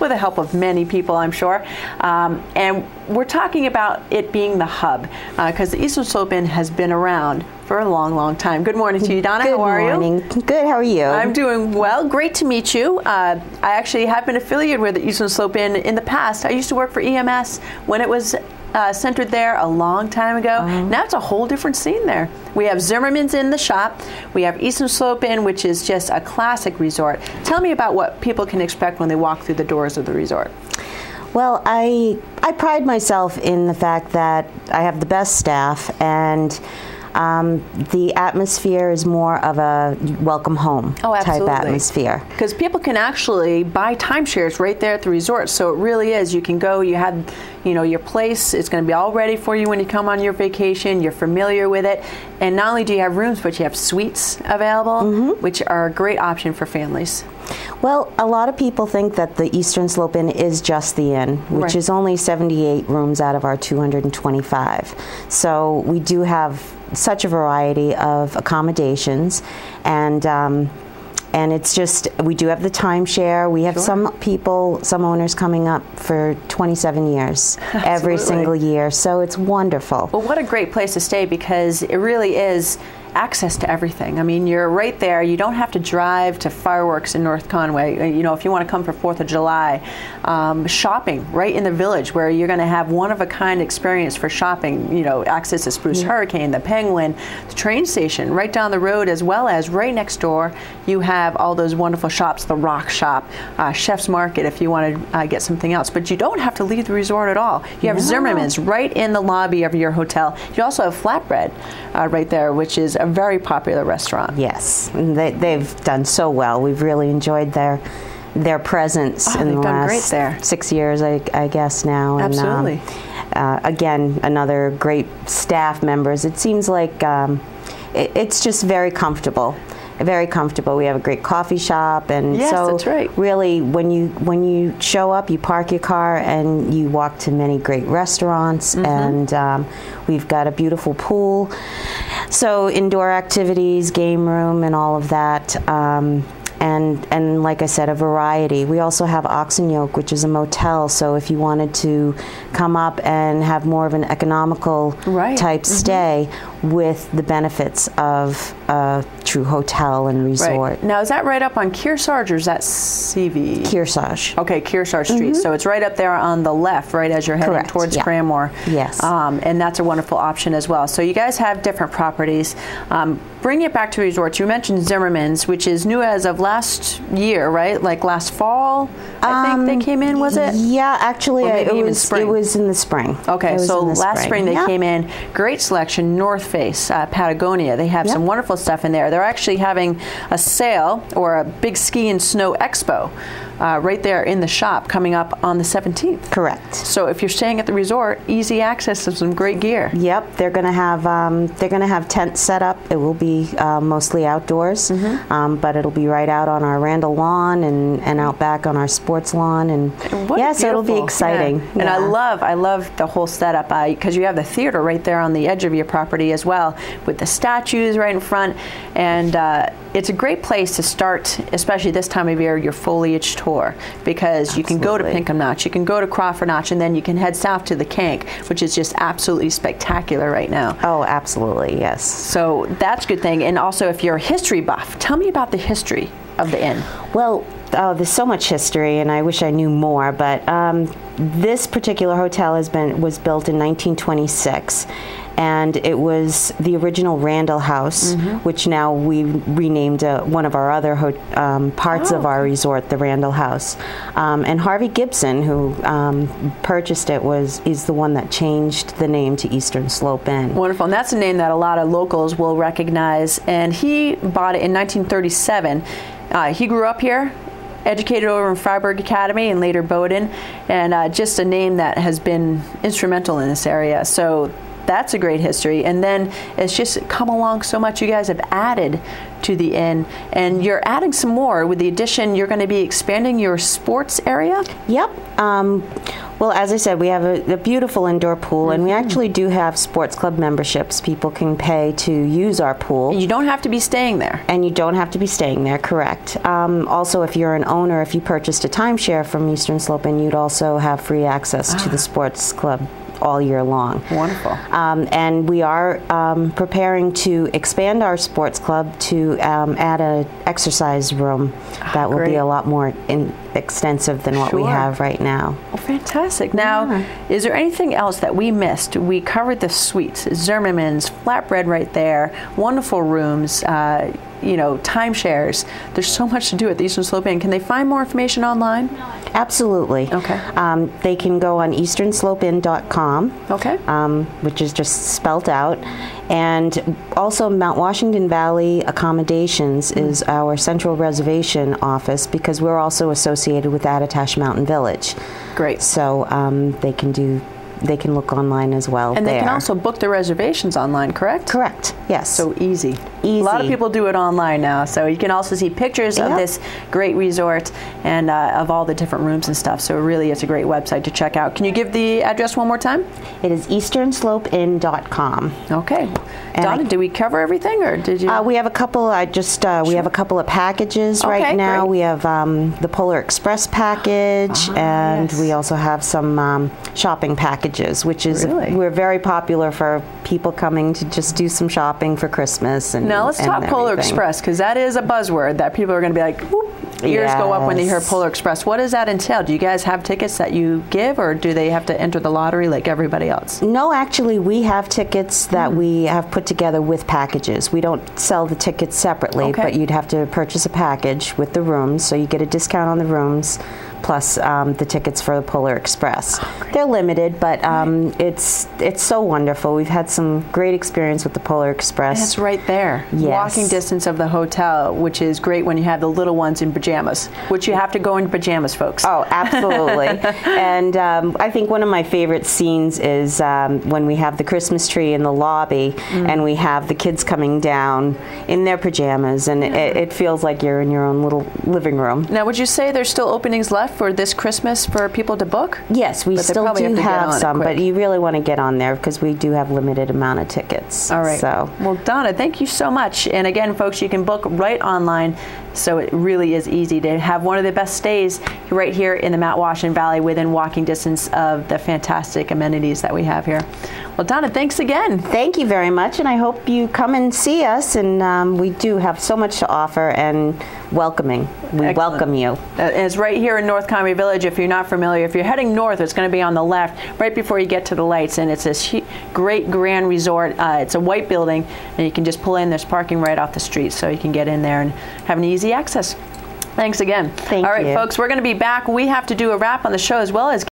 with the help of many people, I'm sure. And we're talking about it being the hub, because the Eastern Slope Inn has been around for a long, long time. Good morning to you, Donna. How are you? Good morning. Good. How are you? I'm doing well. Great to meet you. I actually have been affiliated with the Eastern Slope Inn in the past. I used to work for EMS when it was centered there a long time ago. Now it's a whole different scene there. We have Zimmerman's in the shop. We have Eastern Slope Inn, which is just a classic resort. Tell me about what people can expect when they walk through the doors of the resort. Well, I pride myself in the fact that I have the best staff, and the atmosphere is more of a welcome home type atmosphere. Because people can actually buy timeshares right there at the resort, so it really is. You can go, you have, your place. It's going to be all ready for you when you come on your vacation. You're familiar with it, and not only do you have rooms, but you have suites available, which are a great option for families. Well, a lot of people think that the Eastern Slope Inn is just the inn, which is only 78 rooms out of our 225. So we do have such a variety of accommodations, and it's just, we do have the timeshare. We have some owners coming up for 27 years every single year, so it's wonderful. Well, what a great place to stay, because it really is access to everything. I mean, you're right there. You don't have to drive to fireworks in North Conway. If you want to come for 4th of July, shopping right in the village, where you're going to have one-of-a-kind experience for shopping. Access to Spruce Hurricane, the Penguin, the train station right down the road, as well as right next door, you have all those wonderful shops, the Rock Shop, Chef's Market if you want to get something else. But you don't have to leave the resort at all. You have Zimmerman's right in the lobby of your hotel. You also have Flatbread right there, which is a very popular restaurant. Yes, they've done so well. We've really enjoyed their presence in the last 6 years, I guess now. Absolutely. And, again, another great staff members. It seems like it's just very comfortable. Very comfortable. We have a great coffee shop, and so that's right. Really, when you show up, you park your car and you walk to many great restaurants, and we've got a beautiful pool, so indoor activities, game room, and all of that. And like I said, a variety. We also have Ox and Yoke, which is a motel, so if you wanted to come up and have more of an economical type stay with the benefits of a true hotel and resort. Right. Now, is that right up on Kearsarge, or is that CV? Kearsarge. Okay, Kearsarge Street. So it's right up there on the left, right as you're heading towards Cranmore. Yes. And that's a wonderful option as well. So you guys have different properties. Bring it back to resorts. You mentioned Zimmerman's, which is new as of last year, right? Like last fall, I think they came in, was it? Yeah, actually, it was in the spring. Okay, so last spring they came in. Great selection, North Face, Patagonia. They have some wonderful stuff in there. They're actually having a sale, or a big ski and snow expo, right there in the shop coming up on the 17th. Correct. So if you're staying at the resort, easy access to some great gear. Yep, they're going to have tents set up. It will be mostly outdoors, but it'll be right out on our Randall lawn and out back on our sports lawn, and so it'll be exciting. And I love the whole setup, because you have the theater right there on the edge of your property as well, with the statues right in front, and it's a great place to start, especially this time of year, your foliage tour, because you can go to Pinkham Notch, you can go to Crawford Notch, and then you can head south to the Kank, which is just absolutely spectacular right now. Oh, absolutely, yes. So that's a good thing. And also, if you're a history buff, tell me about the history of the inn. Well, there's so much history, and I wish I knew more, but this particular hotel was built in 1926. And it was the original Randall House, which now we renamed one of our other parts of our resort, the Randall House. And Harvey Gibson, who purchased it, is the one that changed the name to Eastern Slope Inn. Wonderful, and that's a name that a lot of locals will recognize. And he bought it in 1937. He grew up here, educated over in Freiburg Academy and later Bowdoin, and just a name that has been instrumental in this area. So that's a great history. And then it's just come along so much. You guys have added to the inn, and you're adding some more with the addition. You're going to be expanding your sports area? Yep. Well, as I said, we have a beautiful indoor pool, and we actually do have sports club memberships. People can pay to use our pool. And you don't have to be staying there. And you don't have to be staying there, correct. Also, if you're an owner, if you purchased a timeshare from Eastern Slope Inn, you'd also have free access to the sports club all year long. Wonderful. And we are preparing to expand our sports club to add an exercise room that will be a lot more extensive than what we have right now. Oh, fantastic. Now, is there anything else that we missed? We covered the suites, Zimmerman's, flatbread right there, wonderful rooms, you know, timeshares. There's so much to do at the Eastern Slope Inn. Can they find more information online? Absolutely. Okay. They can go on easternslopeinn.com, okay, which is just spelt out. And also Mount Washington Valley Accommodations is our central reservation office, because we're also associated with Attitash Mountain Village. Great. So they can look online as well. And they can also book their reservations online, correct? Correct, yes. So easy. Easy. A lot of people do it online now, so you can also see pictures of this great resort and of all the different rooms and stuff. So it really is a great website to check out. Can you give the address one more time? It is easternslopeinn.com. Okay. And Donna, did we cover everything, or did you? We have a couple. We have a couple of packages right now. Great. We have the Polar Express package, and we also have some shopping packages, which is we're very popular for people coming to just do some shopping for Christmas. And now let's talk Polar Express, because that is a buzzword that people are going to be like, whoop, ears go up when they hear Polar Express. What does that entail? Do you guys have tickets that you give, or do they have to enter the lottery like everybody else? No, actually, we have tickets that we have put together with packages. We don't sell the tickets separately, but you'd have to purchase a package with the rooms, so you get a discount on the rooms, plus the tickets for the Polar Express. They're limited, but it's so wonderful. We've had some great experience with the Polar Express. And it's right there. Yes. Walking distance of the hotel, which is great when you have the little ones in pajamas, which you have to go in pajamas, folks. Oh, absolutely. And I think one of my favorite scenes is when we have the Christmas tree in the lobby and we have the kids coming down in their pajamas, and it feels like you're in your own little living room. Now, would you say there's still openings left for this Christmas for people to book? Yes, we still do have some, but you really want to get on there because we do have limited amount of tickets. All right. So, well, Donna, thank you so much. And again, folks, you can book right online, so it really is easy to have one of the best stays right here in the Mount Washington Valley, within walking distance of the fantastic amenities that we have here. Well, Donna, thanks again. Thank you very much, and I hope you come and see us. And we do have so much to offer, and welcoming. We welcome you. It's right here in North Conway Village. If you're not familiar, if you're heading north, it's going to be on the left, right before you get to the lights, and it's this great grand resort. It's a white building, and you can just pull in. There's parking right off the street, so you can get in there and have an easy access. Thanks again. Thank you. All right, folks, we're going to be back. We have to do a wrap on the show, as well as